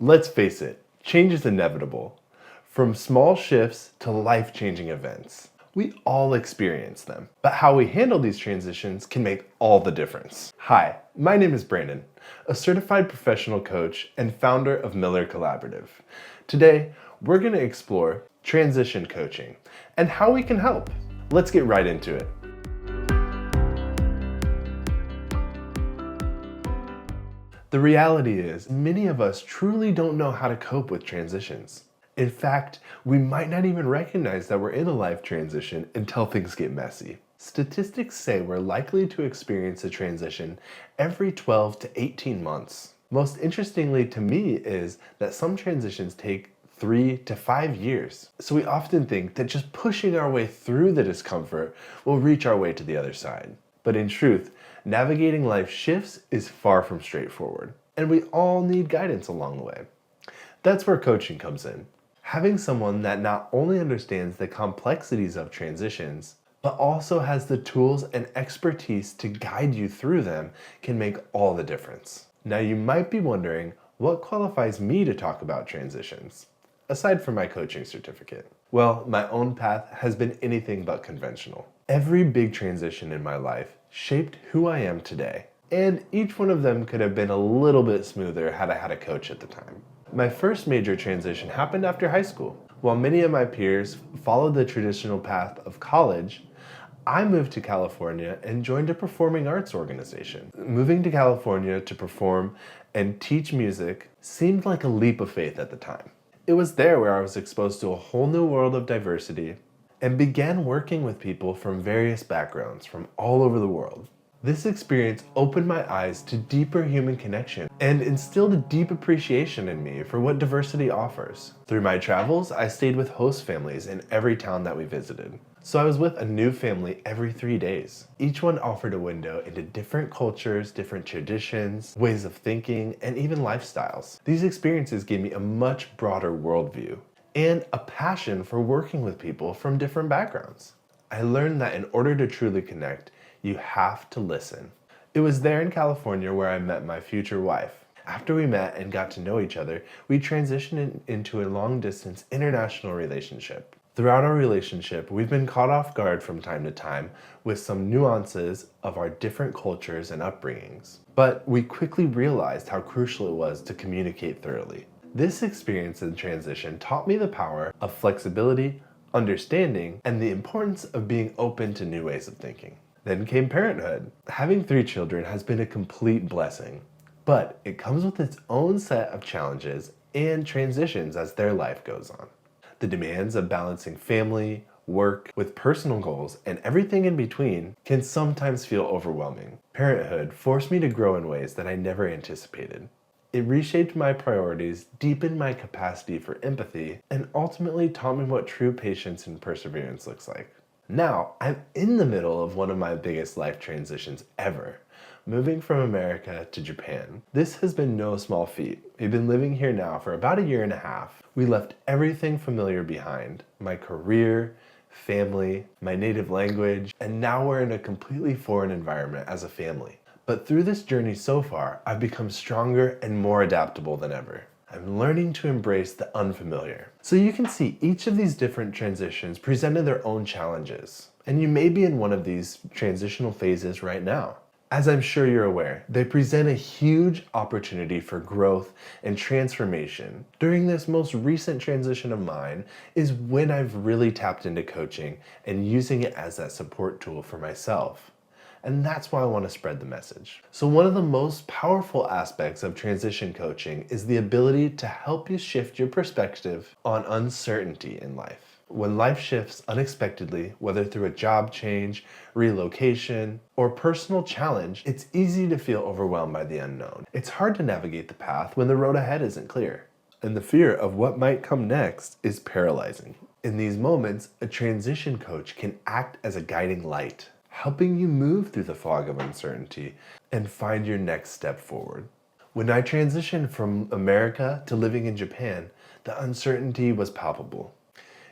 Let's face it, change is inevitable. From small shifts to life-changing events. We all experience them, but how we handle these transitions can make all the difference. Hi, my name is Brandon, a certified professional coach and founder of Miller Collaborative. Today, we're going to explore transition coaching and how we can help. Let's get right into it. The reality is, many of us truly don't know how to cope with transitions. In fact, we might not even recognize that we're in a life transition until things get messy. Statistics say we're likely to experience a transition every 12 to 18 months. Most interestingly to me is that some transitions take 3 to 5 years. So we often think that just pushing our way through the discomfort will reach our way to the other side. But in truth, navigating life shifts is far from straightforward, and we all need guidance along the way. That's where coaching comes in. Having someone that not only understands the complexities of transitions, but also has the tools and expertise to guide you through them can make all the difference. Now you might be wondering, what qualifies me to talk about transitions, aside from my coaching certificate? Well, my own path has been anything but conventional. Every big transition in my life shaped who I am today, and each one of them could have been a little bit smoother had I had a coach at the time. My first major transition happened after high school. While many of my peers followed the traditional path of college, I moved to California and joined a performing arts organization. Moving to California to perform and teach music seemed like a leap of faith at the time. It was there where I was exposed to a whole new world of diversity and began working with people from various backgrounds from all over the world. This experience opened my eyes to deeper human connection and instilled a deep appreciation in me for what diversity offers. Through my travels, I stayed with host families in every town that we visited. So I was with a new family every 3 days. Each one offered a window into different cultures, different traditions, ways of thinking, and even lifestyles. These experiences gave me a much broader worldview and a passion for working with people from different backgrounds. I learned that in order to truly connect, you have to listen. It was there in California where I met my future wife. After we met and got to know each other, we transitioned into a long-distance international relationship. Throughout our relationship, we've been caught off guard from time to time with some nuances of our different cultures and upbringings. But we quickly realized how crucial it was to communicate thoroughly. This experience in transition taught me the power of flexibility, understanding, and the importance of being open to new ways of thinking. Then came parenthood. Having 3 children has been a complete blessing, but it comes with its own set of challenges and transitions as their life goes on. The demands of balancing family, work, with personal goals, and everything in between can sometimes feel overwhelming. Parenthood forced me to grow in ways that I never anticipated. It reshaped my priorities, deepened my capacity for empathy, and ultimately taught me what true patience and perseverance looks like. Now, I'm in the middle of one of my biggest life transitions ever, moving from America to Japan. This has been no small feat. We've been living here now for about 1.5 years. We left everything familiar behind, my career, family, my native language, and now we're in a completely foreign environment as a family. But through this journey so far, I've become stronger and more adaptable than ever. I'm learning to embrace the unfamiliar. So you can see each of these different transitions presented their own challenges. And you may be in one of these transitional phases right now. As I'm sure you're aware, they present a huge opportunity for growth and transformation. During this most recent transition of mine is when I've really tapped into coaching and using it as that support tool for myself. And that's why I want to spread the message. So one of the most powerful aspects of transition coaching is the ability to help you shift your perspective on uncertainty in life. When life shifts unexpectedly, whether through a job change, relocation, or personal challenge, it's easy to feel overwhelmed by the unknown. It's hard to navigate the path when the road ahead isn't clear. And the fear of what might come next is paralyzing. In these moments, a transition coach can act as a guiding light, helping you move through the fog of uncertainty and find your next step forward. When I transitioned from America to living in Japan, the uncertainty was palpable.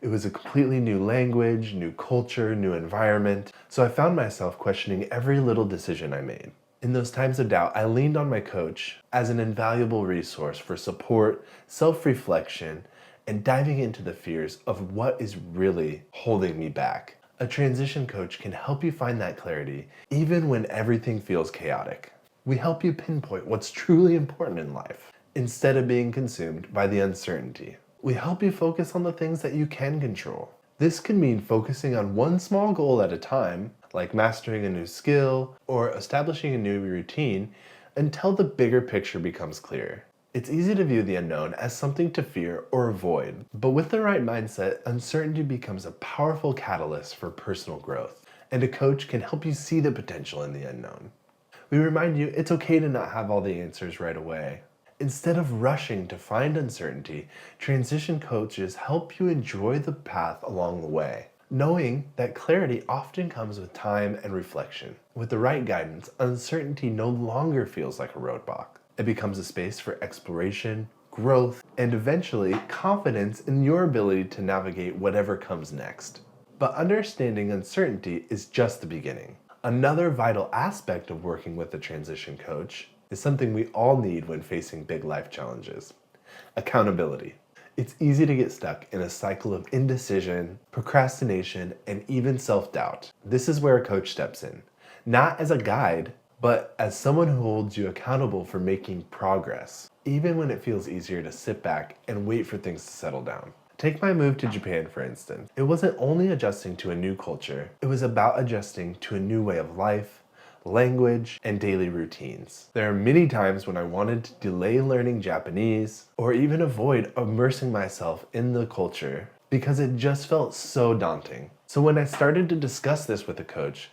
It was a completely new language, new culture, new environment, so I found myself questioning every little decision I made. In those times of doubt, I leaned on my coach as an invaluable resource for support, self-reflection, and diving into the fears of what is really holding me back. A transition coach can help you find that clarity even when everything feels chaotic. We help you pinpoint what's truly important in life instead of being consumed by the uncertainty. We help you focus on the things that you can control. This can mean focusing on one small goal at a time, like mastering a new skill or establishing a new routine, until the bigger picture becomes clear. It's easy to view the unknown as something to fear or avoid, but with the right mindset, uncertainty becomes a powerful catalyst for personal growth, and a coach can help you see the potential in the unknown. We remind you it's okay to not have all the answers right away. Instead of rushing to find uncertainty, transition coaches help you enjoy the path along the way, knowing that clarity often comes with time and reflection. With the right guidance, uncertainty no longer feels like a roadblock. It becomes a space for exploration, growth, and eventually confidence in your ability to navigate whatever comes next. But understanding uncertainty is just the beginning. Another vital aspect of working with a transition coach is something we all need when facing big life challenges: accountability. It's easy to get stuck in a cycle of indecision, procrastination, and even self-doubt. This is where a coach steps in, not as a guide, but as someone who holds you accountable for making progress, even when it feels easier to sit back and wait for things to settle down. Take my move to Japan, for instance. It wasn't only adjusting to a new culture, it was about adjusting to a new way of life, language, and daily routines. There are many times when I wanted to delay learning Japanese or even avoid immersing myself in the culture because it just felt so daunting. So when I started to discuss this with a coach,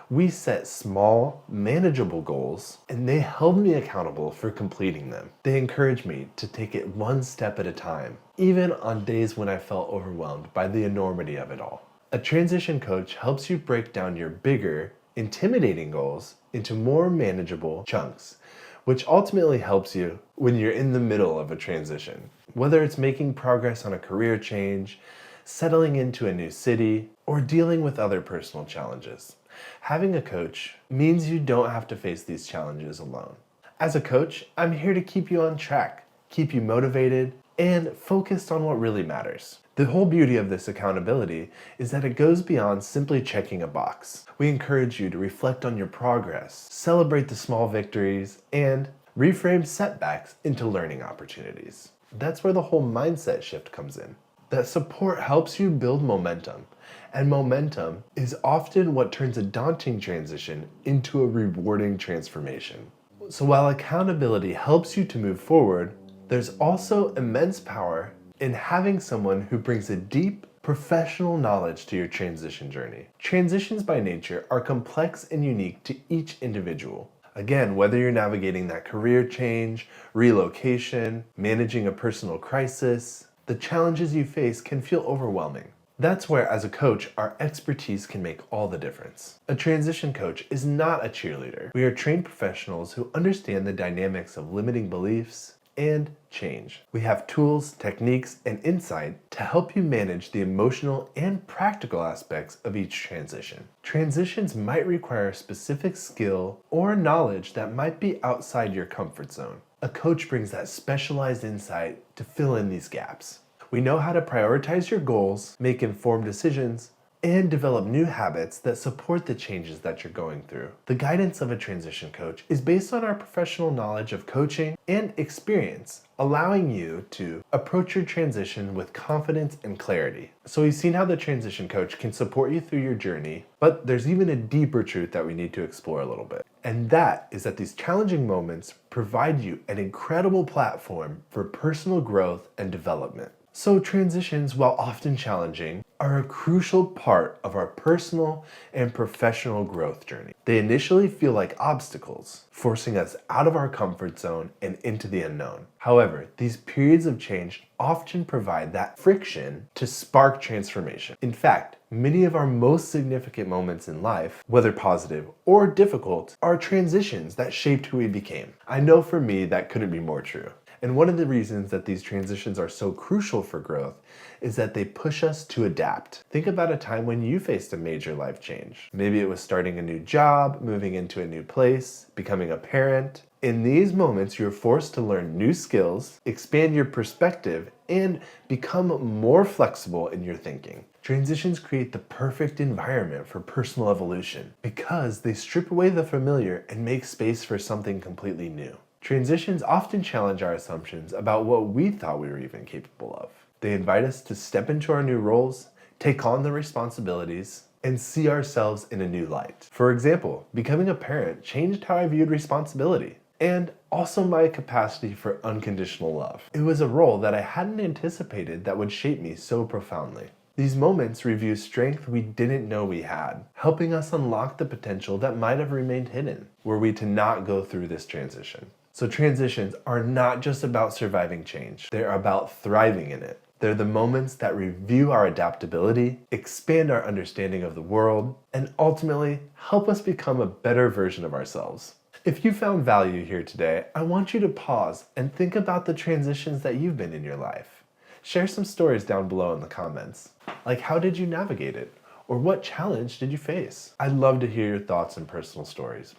we set small, manageable goals, and they held me accountable for completing them. They encouraged me to take it one step at a time, even on days when I felt overwhelmed by the enormity of it all. A transition coach helps you break down your bigger, intimidating goals into more manageable chunks, which ultimately helps you when you're in the middle of a transition. Whether it's making progress on a career change, settling into a new city, or dealing with other personal challenges, having a coach means you don't have to face these challenges alone. As a coach, I'm here to keep you on track, keep you motivated, and focused on what really matters. The whole beauty of this accountability is that it goes beyond simply checking a box. We encourage you to reflect on your progress, celebrate the small victories, and reframe setbacks into learning opportunities. That's where the whole mindset shift comes in. That support helps you build momentum, and momentum is often what turns a daunting transition into a rewarding transformation. So while accountability helps you to move forward, there's also immense power in having someone who brings a deep, professional knowledge to your transition journey. Transitions by nature are complex and unique to each individual. Again, whether you're navigating that career change, relocation, managing a personal crisis, the challenges you face can feel overwhelming. That's where, as a coach, our expertise can make all the difference. A transition coach is not a cheerleader. We are trained professionals who understand the dynamics of limiting beliefs and change. We have tools, techniques, and insight to help you manage the emotional and practical aspects of each transition. Transitions might require a specific skill or knowledge that might be outside your comfort zone. A coach brings that specialized insight to fill in these gaps. We know how to prioritize your goals, make informed decisions, and develop new habits that support the changes that you're going through. The guidance of a transition coach is based on our professional knowledge of coaching and experience, allowing you to approach your transition with confidence and clarity. So you've seen how the transition coach can support you through your journey, but there's even a deeper truth that we need to explore a little bit. And that is that these challenging moments provide you an incredible platform for personal growth and development. So transitions, while often challenging, are a crucial part of our personal and professional growth journey. They initially feel like obstacles, forcing us out of our comfort zone and into the unknown. However, these periods of change often provide that friction to spark transformation. In fact, many of our most significant moments in life, whether positive or difficult, are transitions that shaped who we became. I know for me that couldn't be more true. And one of the reasons that these transitions are so crucial for growth is that they push us to adapt. Think about a time when you faced a major life change. Maybe it was starting a new job, moving into a new place, becoming a parent. In these moments, you're forced to learn new skills, expand your perspective, and become more flexible in your thinking. Transitions create the perfect environment for personal evolution because they strip away the familiar and make space for something completely new. Transitions often challenge our assumptions about what we thought we were even capable of. They invite us to step into our new roles, take on the responsibilities, and see ourselves in a new light. For example, becoming a parent changed how I viewed responsibility and also my capacity for unconditional love. It was a role that I hadn't anticipated that would shape me so profoundly. These moments reveal strength we didn't know we had, helping us unlock the potential that might have remained hidden were we to not go through this transition. So transitions are not just about surviving change, they're about thriving in it. They're the moments that review our adaptability, expand our understanding of the world, and ultimately help us become a better version of ourselves. If you found value here today, I want you to pause and think about the transitions that you've been in your life. Share some stories down below in the comments. Like, how did you navigate it? Or what challenge did you face? I'd love to hear your thoughts and personal stories.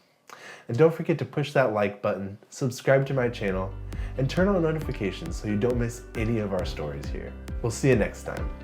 And don't forget to push that like button, subscribe to my channel, and turn on notifications so you don't miss any of our stories here. We'll see you next time.